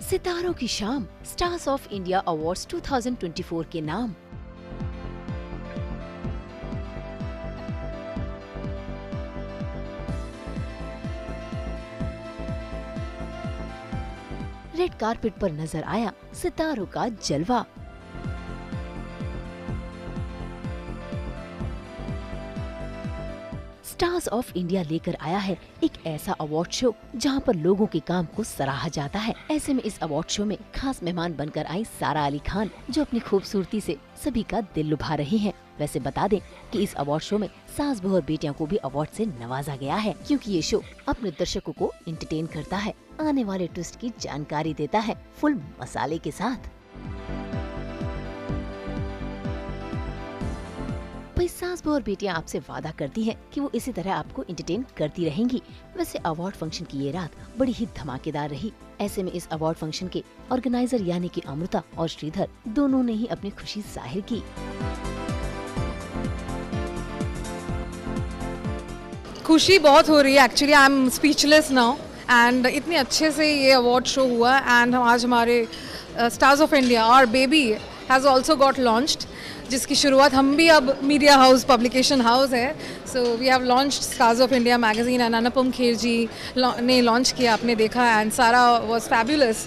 सितारों की शाम, स्टार्स ऑफ इंडिया अवार्ड्स 2024 के नाम। रेड कारपेट पर नजर आया सितारों का जलवा। स्टार्स ऑफ इंडिया लेकर आया है एक ऐसा अवार्ड शो जहां पर लोगों के काम को सराहा जाता है। ऐसे में इस अवार्ड शो में खास मेहमान बनकर आई सारा अली खान, जो अपनी खूबसूरती से सभी का दिल लुभा रही हैं। वैसे बता दें कि इस अवार्ड शो में सास बहू और बेटियां को भी अवार्ड से नवाजा गया है, क्योंकि ये शो अपने दर्शकों को एंटरटेन करता है, आने वाले ट्विस्ट की जानकारी देता है फुल मसाले के साथ। भाई सास बहू और बेटियां आपसे वादा करती हैं कि वो इसी तरह आपको एंटरटेन करती रहेंगी। वैसे अवार्ड फंक्शन की ये रात बड़ी ही धमाकेदार रही। ऐसे में इस अवार्ड फंक्शन के ऑर्गेनाइजर यानी कि अमृता और श्रीधर दोनों ने ही अपनी खुशी जाहिर की। खुशी बहुत हो रही है actually, I am speechless now. And इतने अच्छे से ये अवार्ड शो हुआ एंड आज हमारे स्टार्स ऑफ इंडिया और baby has also got launched, जिसकी शुरुआत हम भी अब मीडिया हाउस पब्लिकेशन हाउस है, so we have launched stars of India magazine and Anupam Kher ji ने लॉन्च किया, आपने देखा। एंड सारा वाज फैबुलस,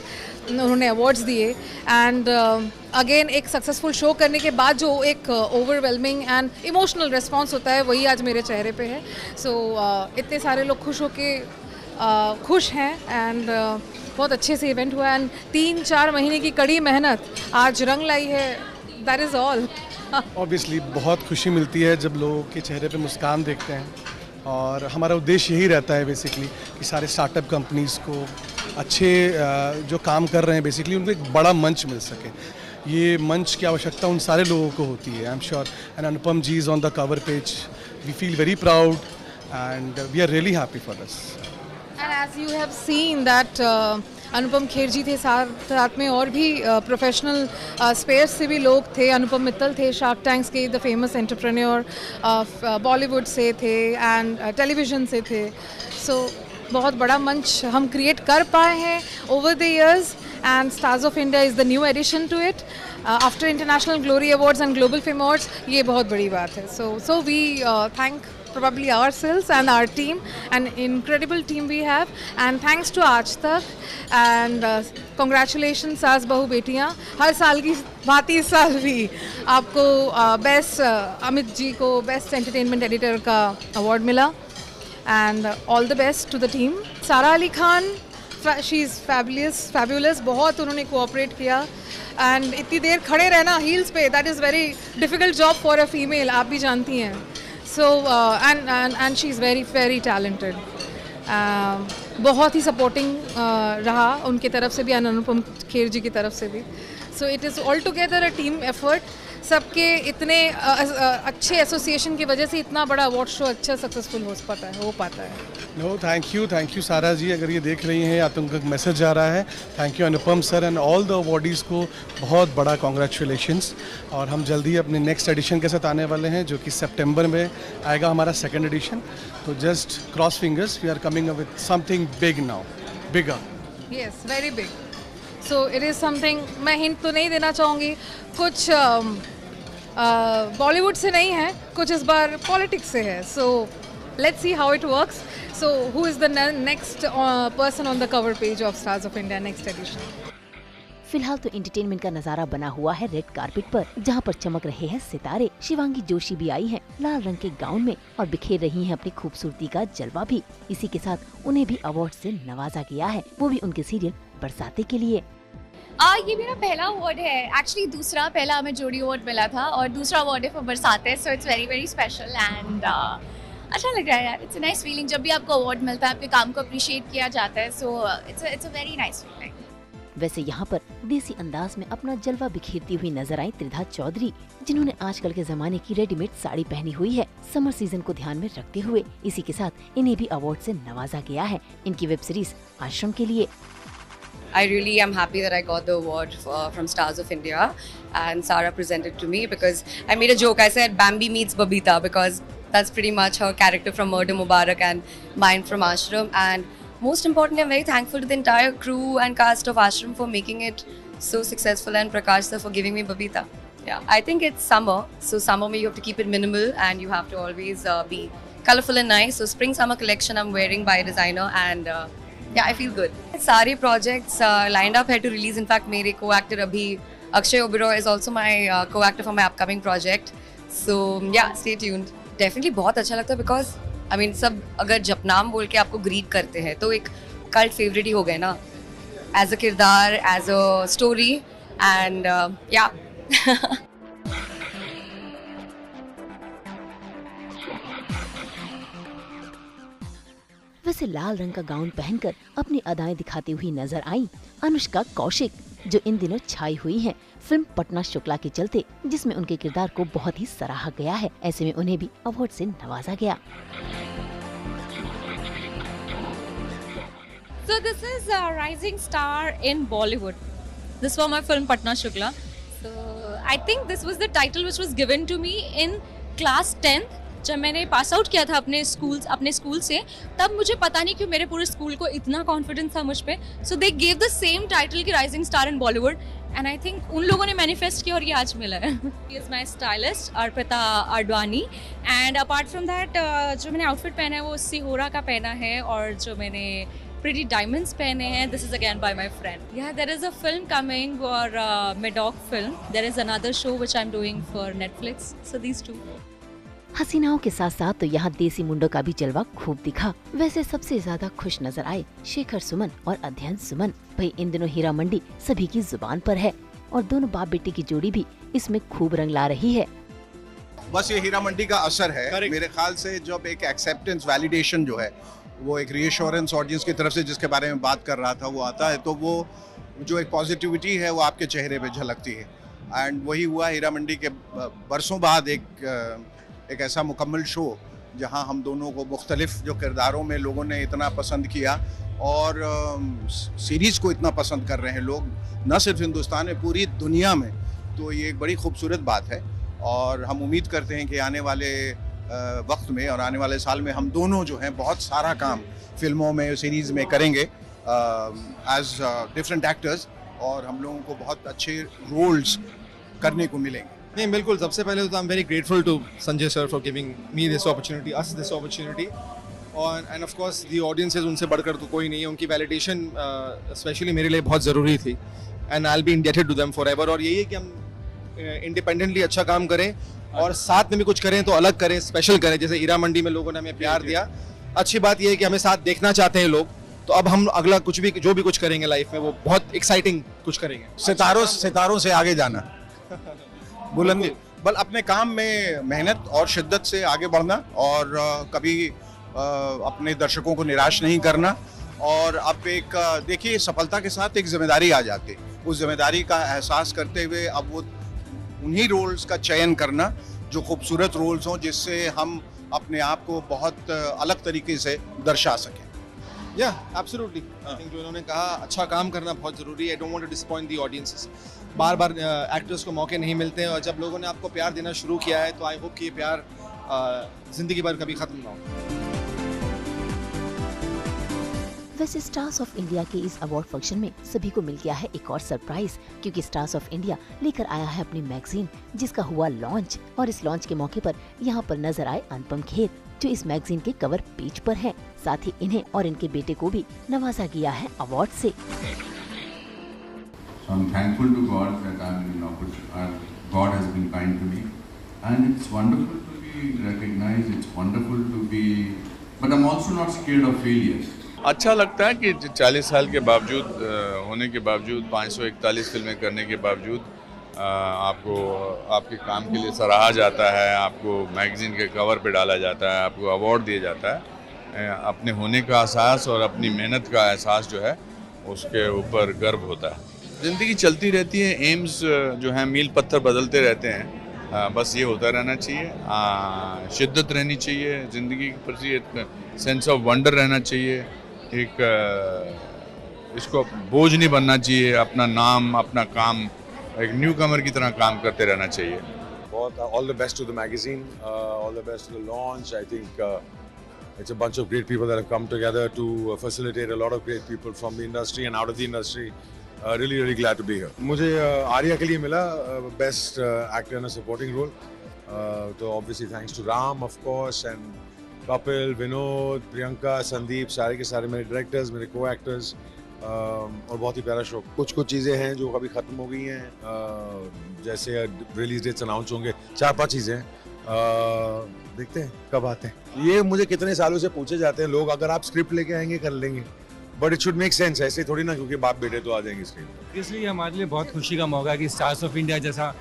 उन्होंने अवार्ड्स दिए। एंड अगेन एक सक्सेसफुल शो करने के बाद जो एक ओवरवेलमिंग एंड इमोशनल रिस्पॉन्स होता है, वही आज मेरे चेहरे पे है। सो इतने सारे लोग खुश होके खुश हैं एंड बहुत अच्छे से इवेंट हुआ एंड 3-4 महीने की कड़ी मेहनत आज रंग लाई है। That is all. ऑब्वियसली बहुत खुशी मिलती है जब लोगों के चेहरे पे मुस्कान देखते हैं, और हमारा उद्देश्य यही रहता है बेसिकली कि सारे स्टार्टअप कंपनीज़ को अच्छे जो काम कर रहे हैं बेसिकली उनको एक बड़ा मंच मिल सके। ये मंच की आवश्यकता उन सारे लोगों को होती है, I am sure. And Anupam ji is on the cover page, we feel very proud and we are really happy for this. And as you have seen that Anupam Kher ji थे साथ में, और भी प्रोफेशनल स्पेस से भी लोग थे। अनुपम मित्तल थे शार्क टैंक्स के द फेमस एंटरप्रेन्योर, बॉलीवुड से थे एंड टेलीविज़न से थे। सो बहुत बड़ा मंच हम क्रिएट कर पाए हैं over the years and stars of India is the new edition to it after international glory awards and global fame awards. ये बहुत बड़ी बात है। So we thank probably ourselves and our team, an incredible team we have, and thanks to Aaj Tak and congratulations सास बहू बेटियां। हर साल की भांति इस साल भी आपको बेस्ट अमित जी को बेस्ट एंटरटेनमेंट एडिटर का अवार्ड मिला and all the best to the team. Sara Ali Khan, she is fabulous, बहुत उन्होंने कोऑपरेट किया एंड इतनी देर खड़े रहना हील्स पे, that is very difficult job for a female, आप भी जानती हैं। So and she is very talented. बहुत ही सपोर्टिंग रहा उनकी तरफ से भी और अनुपम खेर जी की तरफ से भी। So it is all together a team effort. सबके इतने अच्छे एसोसिएशन की वजह से इतना बड़ा अवार्ड शो अच्छा सक्सेसफुल हो पाता है। नो थैंक यू सारा जी, अगर ये देख रही हैं या तो उनका मैसेज जा रहा है। Thank you Anupam sir and all the awardees को बहुत बड़ा कॉन्ग्रेचुलेशंस। और हम जल्दी अपने नेक्स्ट एडिशन के साथ आने वाले हैं, जो कि सितंबर में आएगा हमारा 2nd एडिशन। तो just cross fingers, we are coming up with something big now, bigger. Yes, very big. So it is something, मैं हिंट तो नहीं देना चाहूँगी, कुछ बॉलीवुड से नहीं है, कुछ इस बार पॉलिटिक्स से है। So let's see how it works. So who is the next person on the cover page of stars of India next edition. फिलहाल तो एंटरटेनमेंट का नजारा बना हुआ है रेड कारपेट पर, जहां पर चमक रहे हैं सितारे। शिवांगी जोशी भी आई हैं लाल रंग के गाउन में और बिखेर रही हैं अपनी खूबसूरती का जलवा भी। इसी के साथ उन्हें भी अवार्ड से नवाजा गया है, वो भी उनके सीरियल बरसाते के लिए। ये मेरा पहला अवार्ड है, एक्चुअली दूसरा, पहला हमें जोड़ी अवार्ड मिला था और दूसरा अवार्ड है फॉर बरसाते। So it's very special and अच्छा लग रहा है यार। इट्स अ नाइस फीलिंग जब भी आपको अवार्ड मिलता है, आपके काम को अप्रिशिएट किया जाता है। So it's a very nice feeling. वैसे यहाँ पर देसी अंदाज में अपना जलवा बिखेरती हुई नजर आई त्रिधा चौधरी, जिन्होंने आजकल के जमाने की रेडीमेड साड़ी पहनी हुई है समर सीजन को ध्यान में रखते हुए। इसी के साथ इन्हें भी अवार्ड से नवाजा गया है इनकी वेब सीरीज आश्रम के लिए। I really am happy that I got the award from Stars of India and Sarah presented to me, because I made a joke. I said Bambi meets Babita, because that's pretty much her character from Murder Mubarak and mine from Ashram. And most importantly, I'm very thankful to the entire crew and cast of Ashram for making it so successful, and Prakash sir for giving me Babita. Yeah, I think it's summer, so summer mein you have to keep it minimal and you have to always be colorful and nice. So spring summer collection I'm wearing by a designer, and yeah, I feel good. Sare projects lined up here to release. In fact, mere co-actor Abhi Akshay Oberoi is also my co-actor for my upcoming project. So yeah, stay tuned. Definitely बहुत अच्छा लगता है because I mean सब अगर जपनाम बोल के आपको greet करते हैं तो एक कल्ट फेवरेट ही हो गए ना, एज अ किरदार, एज अ स्टोरी, एंड या वैसे लाल रंग का गाउन पहनकर अपनी अदाएं दिखाती हुई नजर आई अनुष्का कौशिक, जो इन दिनों छाई हुई हैं फिल्म पटना शुक्ला के चलते, जिसमें उनके किरदार को बहुत ही सराहा गया है। ऐसे में उन्हें भी अवार्ड से नवाजा गया। So this is a rising star in Bollywood. This was my film Patna Shukla. So I think this was the title which was given to me in class 10th. जब मैंने पास आउट किया था अपने school से, तब मुझे पता नहीं क्यों मेरे पूरे स्कूल को इतना कॉन्फिडेंस था मुझ पे। So they gave the same title की rising star in Bollywood, and I think उन लोगों ने मैनिफेस्ट किया और ये आज मिला है। He is my stylist Arpita Advani, and apart from that जो मैंने आउटफिट पहना है वो सिहोरा का पहना है, और जो मैंने pretty diamonds पहने हैं, this is again by my friend. Yeah, there is a film coming for Medoc film. There is another show which I'm doing for Netflix. So these two. हसीनाओं के साथ साथ तो यहाँ देसी मुंडों का भी जलवा खूब दिखा। वैसे सबसे ज्यादा खुश नजर आए शेखर सुमन और अध्ययन सुमन। भाई इन दिनों हीरा मंडी सभी की जुबान पर है और दोनों बाप बेटी की जोड़ी भी इसमें खूब रंग ला रही है। बस ये हीरा मंडी का असर है मेरे ख्याल से। जब एक एक्सेप्टेंस वैलिडेशन जो है वो एक रीअश्योरेंस ऑडियंस की तरफ से जिसके बारे में बात कर रहा था वो आता है, तो वो जो एक पॉजिटिविटी है वो आपके चेहरे पे झलकती है। एंड वही हुआ हीरा मंडी के बरसों बाद एक ऐसा मुकम्मल शो जहां हम दोनों को मुख्तलिफ जो किरदारों में लोगों ने इतना पसंद किया, और सीरीज़ को इतना पसंद कर रहे हैं लोग, न सिर्फ हिंदुस्तान में पूरी दुनिया में। तो ये एक बड़ी खूबसूरत बात है, और हम उम्मीद करते हैं कि आने वाले वक्त में और आने वाले साल में हम दोनों जो हैं बहुत सारा काम फिल्मों में, सीरीज़ में करेंगे एज डिफरेंट एक्टर्स, और हम लोगों को बहुत अच्छे रोल्स करने को मिलेंगे। नहीं, बिल्कुल। सबसे पहले तो I am very grateful to Sanjay sir for giving me this opportunity, us this opportunity, और and of course the audiences, उनसे बढ़कर तो कोई नहीं है। उनकी वैलिडेशन स्पेशली मेरे लिए बहुत ज़रूरी थी, and I will be indebted to them forever. और यही है कि हम इंडिपेंडेंटली अच्छा काम करें और साथ में भी कुछ करें तो अलग करें, स्पेशल करें। जैसे हीरा मंडी में लोगों ने हमें प्यार दिया, अच्छी बात यह है कि हमें साथ देखना चाहते हैं लोग, तो अब हम अगला कुछ भी जो भी कुछ करेंगे लाइफ में वो बहुत एक्साइटिंग कुछ करेंगे। सितारों से आगे जाना, बुलंदी, बल अपने काम में मेहनत और शिद्दत से आगे बढ़ना, और कभी अपने दर्शकों को निराश नहीं करना। और अब एक देखिए, सफलता के साथ एक जिम्मेदारी आ जाती है। उस जिम्मेदारी का एहसास करते हुए अब वो उन्हीं रोल्स का चयन करना जो खूबसूरत रोल्स हों, जिससे हम अपने आप को बहुत अलग तरीके से दर्शा सकें। या एब्सोल्युटली, आई थिंक जो इन्होंने कहा, अच्छा काम करना बहुत ज़रूरी है। I don't want to disappoint the audiences. बार बार एक्टर्स को मौके नहीं मिलते हैं, और जब लोगों ने आपको प्यार देना शुरू किया है तो आई होप कि ये प्यार ज़िंदगी भर कभी ख़त्म ना हो। वैसे स्टार्स ऑफ इंडिया के इस अवार्ड फंक्शन में सभी को मिल गया है एक और सरप्राइज, क्योंकि स्टार्स ऑफ इंडिया लेकर आया है अपनी मैगजीन, जिसका हुआ लॉन्च। और इस लॉन्च के मौके पर यहाँ पर नजर आए अनुपम खेर, जो इस मैगजीन के कवर पेज पर हैं। साथ ही इन्हें और इनके बेटे को भी नवाजा गया है अवार्ड से। So I'm thankful to God that God has been kind to me, and it's wonderful to be recognized. It's wonderful to be, but I'm also not scared of failure. अच्छा लगता है कि 40 साल के बावजूद होने के बावजूद 541 फिल्में करने के बावजूद आपको आपके काम के लिए सराहा जाता है, आपको मैगजीन के कवर पे डाला जाता है, आपको अवार्ड दिया जाता है। अपने होने का एहसास और अपनी मेहनत का एहसास जो है उसके ऊपर गर्व होता है। ज़िंदगी चलती रहती है, एम्स जो हैं मील पत्थर बदलते रहते हैं, बस ये होता रहना चाहिए। शिद्दत रहनी चाहिए, ज़िंदगी के प्रति एक सेंस ऑफ वंडर रहना चाहिए, एक इसको बोझ नहीं बनना चाहिए। अपना नाम, अपना काम एक न्यू कमर की तरह काम करते रहना चाहिए। बहुत all the best to the magazine, all the best to the launch. I think It's a bunch of great people that have come together to facilitate a lot of great people from the industry and out of the industry. Really glad to be here. मुझे आर्या के लिए मिला best actor in a supporting role. तो obviously thanks to Ram of course and Kapil, Vinod, Priyanka, Sandeep, सारे के सारे मेरे directors, मेरे co-actors. और बहुत ही प्यारा शो. कुछ चीज़ें हैं जो अभी ख़त्म हो गई हैं, जैसे रिलीज डेट्स अनाउंस होंगे. 4-5 चीज़ें हैं, देखते हैं कब आते हैं. ये मुझे कितने सालों से पूछे जाते हैं लोग, अगर आप स्क्रिप्ट लेके आएंगे कर लेंगे, but it should make sense. ऐसे थोड़ी ना क्योंकि बाप बेटे तो आ जाएंगे स्क्रीन पर. इसलिए हमारे लिए बहुत खुशी का मौका है कि स्टार्स ऑफ इंडिया जैसा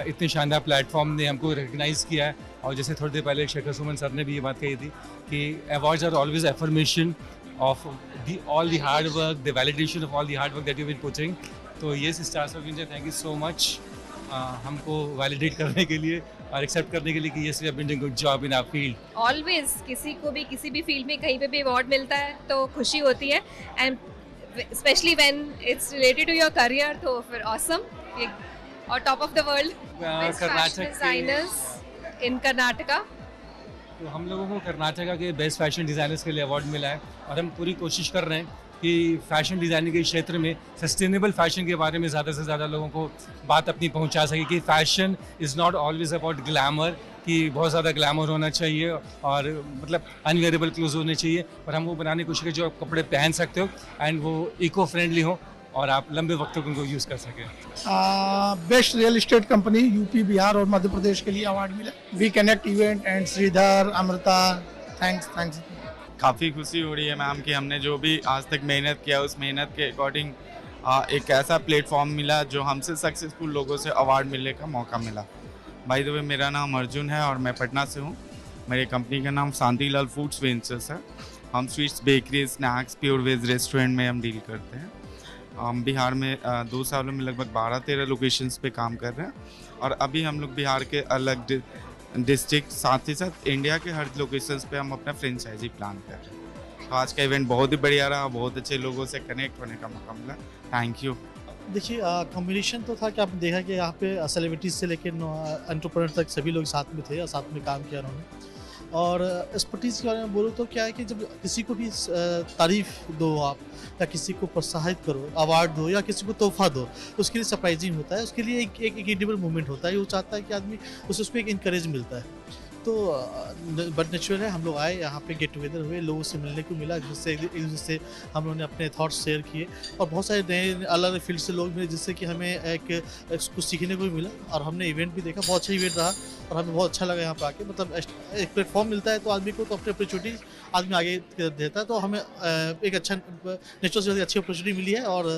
इतने शानदार प्लेटफॉर्म ने हमको रिकग्नाइज़ किया है. और जैसे थोड़ी देर पहले शेखर सुमन सर ने भी ये बात कही थी कि awards are always affirmation of all the hard work, the validation of all the hard work that you've been putting. तो yes, Stars of India, thank you so much हमको validate करने के लिए और accept करने के लिए कि yes, we have been doing good job in our field. Always किसी को भी किसी भी फील्ड में कहीं पे भी अवार्ड मिलता है तो खुशी होती है, and especially when it's related to your career तो फिर awesome. और top of the world, best fashion designers in Karnataka. तो हम लोगों को कर्नाटका के बेस्ट फैशन डिज़ाइनर्स के लिए अवार्ड मिला है और हम पूरी कोशिश कर रहे हैं कि फैशन डिज़ाइनिंग के क्षेत्र में सस्टेनेबल फैशन के बारे में ज़्यादा से ज़्यादा लोगों को बात अपनी पहुंचा सके कि fashion is not always about glamour, कि बहुत ज़्यादा ग्लैमर होना चाहिए और मतलब अनवेयरेबल क्लोथ होने चाहिए, और हम वो बनाने की कोशिश करें जो आप कपड़े पहन सकते हो एंड वो इको फ्रेंडली हो और आप लंबे वक्त तक उनको यूज़ कर सकें. Best real estate company UP, Bihar और मध्य प्रदेश के लिए अवार्ड मिला. We connect event and Sridhar, Amrita, thanks. काफ़ी खुशी हो रही है मैम कि हमने जो भी आज तक मेहनत किया उस मेहनत के अकॉर्डिंग एक ऐसा प्लेटफॉर्म मिला जो हमसे सक्सेसफुल लोगों से अवार्ड मिलने का मौका मिला. बाय द वे, मेरा नाम अर्जुन है और मैं पटना से हूँ. मेरी कंपनी का नाम शांतिलाल फूड्स वेंचर्स है. हम sweets, bakery, snacks, pure veg restaurant में हम डील करते हैं. हम बिहार में 2 सालों में लगभग 12-13 लोकेशंस पे काम कर रहे हैं और अभी हम लोग बिहार के अलग डिस्ट्रिक्ट साथ ही साथ इंडिया के हर लोकेशंस पे हम अपना फ्रेंचाइजी प्लान कर रहे हैं. तो आज का इवेंट बहुत ही बढ़िया रहा, बहुत अच्छे लोगों से कनेक्ट होने का मौका मिला. Thank you. देखिए, कॉम्बिनेशन तो था कि आपने देखा कि यहाँ पे सेलिब्रिटीज से लेकर एंटरप्रेन्योर तक सभी लोग साथ में थे और साथ में काम किया उन्होंने. और एक्सपर्टीज़ के बारे में बोलूँ तो क्या है कि जब किसी को भी तारीफ़ दो आप, या किसी को प्रोत्साहित करो, अवार्ड दो या किसी को तोहफा दो, तो उसके लिए सरप्राइजिंग होता है. उसके लिए एक इंक्रेडिबल मोमेंट होता है. वो चाहता है कि आदमी उसमें एक इंकरेज मिलता है. तो बट नेचुरल है, हम लोग आए यहाँ पे, गेट टुगेदर हुए, लोगों से मिलने को मिला, जिससे एक दूसरे से हम लोगों ने अपने थॉट्स शेयर किए और बहुत सारे नए अलग अलग फील्ड से लोग मिले, जिससे कि हमें एक कुछ सीखने को भी मिला. और हमने इवेंट भी देखा, बहुत अच्छा इवेंट रहा और हमें बहुत अच्छा लगा यहाँ पे आके. मतलब एक प्लेटफॉर्म मिलता है तो आदमी को तो अपनी अपॉर्चुनिटी आदमी आगे देता है. तो हमें एक अच्छा नेचुरल से अच्छी अपॉर्चुनिटी मिली है और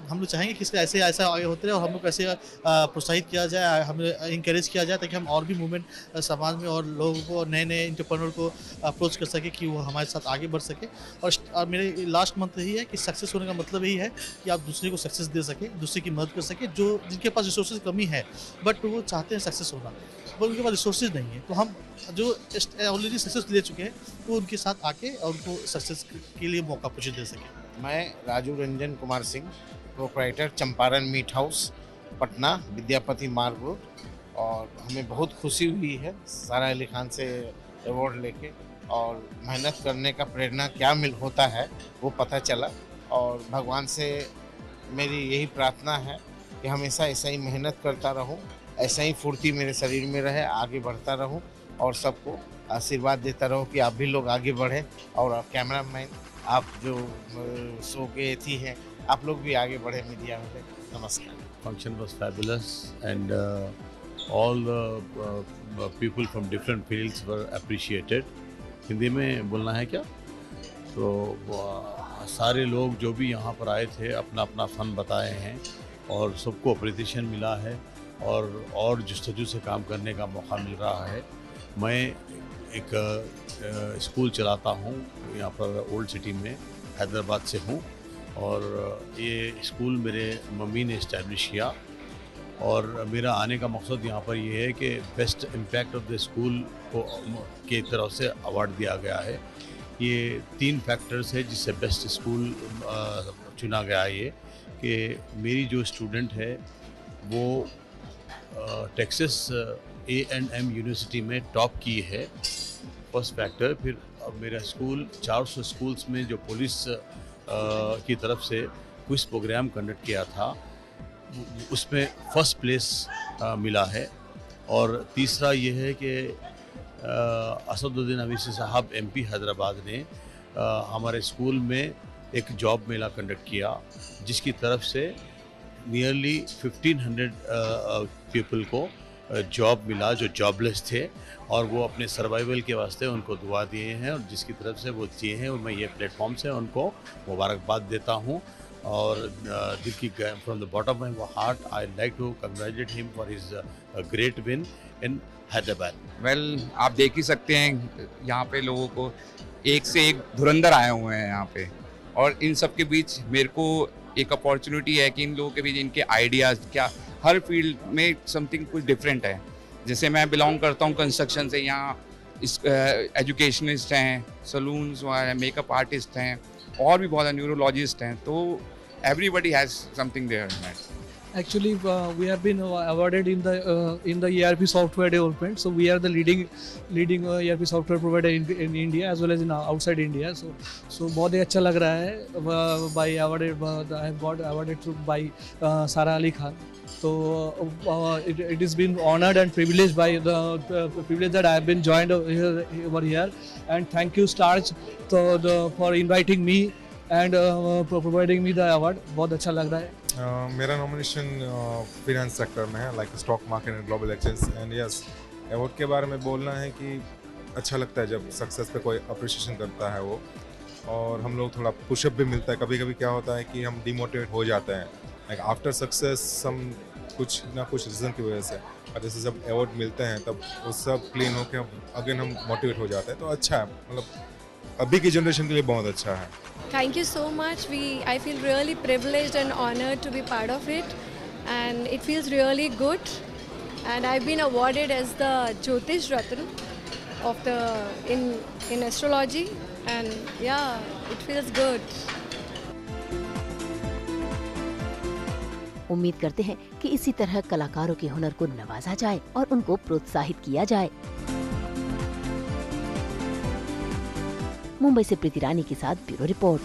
हम लोग चाहेंगे कि इसका ऐसे आगे होते रहे और हम लोग कैसे प्रोत्साहित किया जाए, हमें इंकरेज किया जाए ताकि हम और भी मूवमेंट समाज में और लोगों को, नए एंटरप्रेन्योर को अप्रोच कर सके कि वो हमारे साथ आगे बढ़ सके. और मेरे लास्ट मंथ यही है कि सक्सेस होने का मतलब यही है कि आप दूसरे को सक्सेस दे सके, दूसरे की मदद कर सके, जो जिनके पास रिसोर्सेज कमी है बट वो चाहते हैं सक्सेस होना, बट उनके पास रिसोर्सेज नहीं है. तो हम जो ऑलरेडी सक्सेस ले चुके हैं वो उनके साथ आके और उनको सक्सेस के लिए मौका पूछे दे सके. मैं Raju Ranjan Kumar Singh, proprietor Champaran meat house, Patna, Vidyapati मार्ग रोड. और हमें बहुत खुशी हुई है सारा अली खान से अवार्ड लेके, और मेहनत करने का प्रेरणा क्या होता है वो पता चला. और भगवान से मेरी यही प्रार्थना है कि हमेशा ऐसा ही मेहनत करता रहूं, ऐसा ही फुर्ती मेरे शरीर में रहे, आगे बढ़ता रहूं और सबको आशीर्वाद देता रहूं कि आप भी लोग आगे बढ़ें. और कैमरामैन, आप जो शो के थी हैं, आप लोग भी आगे बढ़े मीडिया में. नमस्कार. Function was fabulous and all the people from different fields were appreciated. Hindi में बोलना है क्या? तो सारे लोग जो भी यहाँ पर आए थे अपना अपना फ़न बताए हैं और सबको अप्रिसिएशन मिला है और जस्तजू से काम करने का मौका मिल रहा है. मैं एक स्कूल चलाता हूँ यहाँ पर ओल्ड सिटी में, हैदराबाद से हूँ, और ये स्कूल मेरे मम्मी ने इस्टेब्लिश किया और मेरा आने का मकसद यहाँ पर ये है कि best impact of the school को के तरफ से अवार्ड दिया गया है. ये 3 फैक्टर्स है जिससे बेस्ट स्कूल चुना गया है. ये कि मेरी जो स्टूडेंट है वो टेक्सास A&M यूनिवर्सिटी में टॉप की है, फर्स्ट फैक्टर. फिर मेरा स्कूल 400 स्कूल्स में जो पुलिस की तरफ से क्विज प्रोग्राम कंडक्ट किया था उसमें फर्स्ट प्लेस मिला है। और तीसरा ये है कि असदुद्दीन अवीसी साहब MP हैदराबाद ने हमारे स्कूल में एक जॉब मेला कंडक्ट किया जिसकी तरफ से नियरली 1500 पीपल को जॉब मिला जो जॉबलेस थे, और वो अपने सर्वाइवल के वास्ते उनको दुआ दिए हैं और जिसकी तरफ से वो दिए हैं, और मैं ये प्लेटफॉर्म से उनको मुबारकबाद देता हूँ। और दिल की from the bottom of my heart I like to congratulate him for his great win in Hyderabad. Well, आप देख ही सकते हैं यहाँ पे लोगों को एक से एक धुरंधर आए हुए हैं यहाँ पे, और इन सब के बीच मेरे को एक अपॉर्चुनिटी है कि इन लोगों के बीच इनके आइडियाज़ क्या, हर फील्ड में समथिंग कुछ डिफरेंट है। जैसे मैं बिलोंग करता हूँ कंस्ट्रक्शन से, यहाँ इस एजुकेशनिस्ट हैं, सलून्स हैं, मेकअप आर्टिस्ट हैं, और भी बहुत न्यूरोलॉजिस्ट हैं, तो everybody has something there. Actually, we have been awarded in the ERP software development. So we are the leading ERP software provider in India as well as in outside India. So बहुत ही अच्छा लग रहा है। By awarded, I have got awarded by Sara Ali Khan. So it has been honored and privileged by the privilege that I have been joined over here. And thank you Starch for inviting me and providing me the award. बहुत अच्छा लग रहा है। मेरा nomination finance sector में है, like stock market and global exchange. And yes, award के बारे में बोलना है कि अच्छा लगता है जब सक्सेस पे कोई अप्रिशिएशन करता है वो, और हम लोग थोड़ा पुशअप भी मिलता है। कभी कभी क्या होता है कि हम डिमोटिवेट हो जाते हैं, लाइक आफ्टर सक्सेस हम कुछ ना कुछ रीज़न की वजह से, और जैसे जब अवार्ड मिलते हैं तब वो सब क्लीन होकर अगेन हम मोटिवेट हो जाते हैं। तो अच्छा है, मतलब अभी की जनरेशन के लिए बहुत अच्छा है। Thank you so much. I feel really privileged and honored to be part of it, and it feels really good. And I've been awarded as the Jyotish Ratna of in astrology, and yeah, it feels good. उम्मीद करते हैं कि इसी तरह कलाकारों के हुनर को नवाजा जाए और उनको प्रोत्साहित किया जाए। मुंबई से प्रीति रानी के साथ ब्यूरो रिपोर्ट।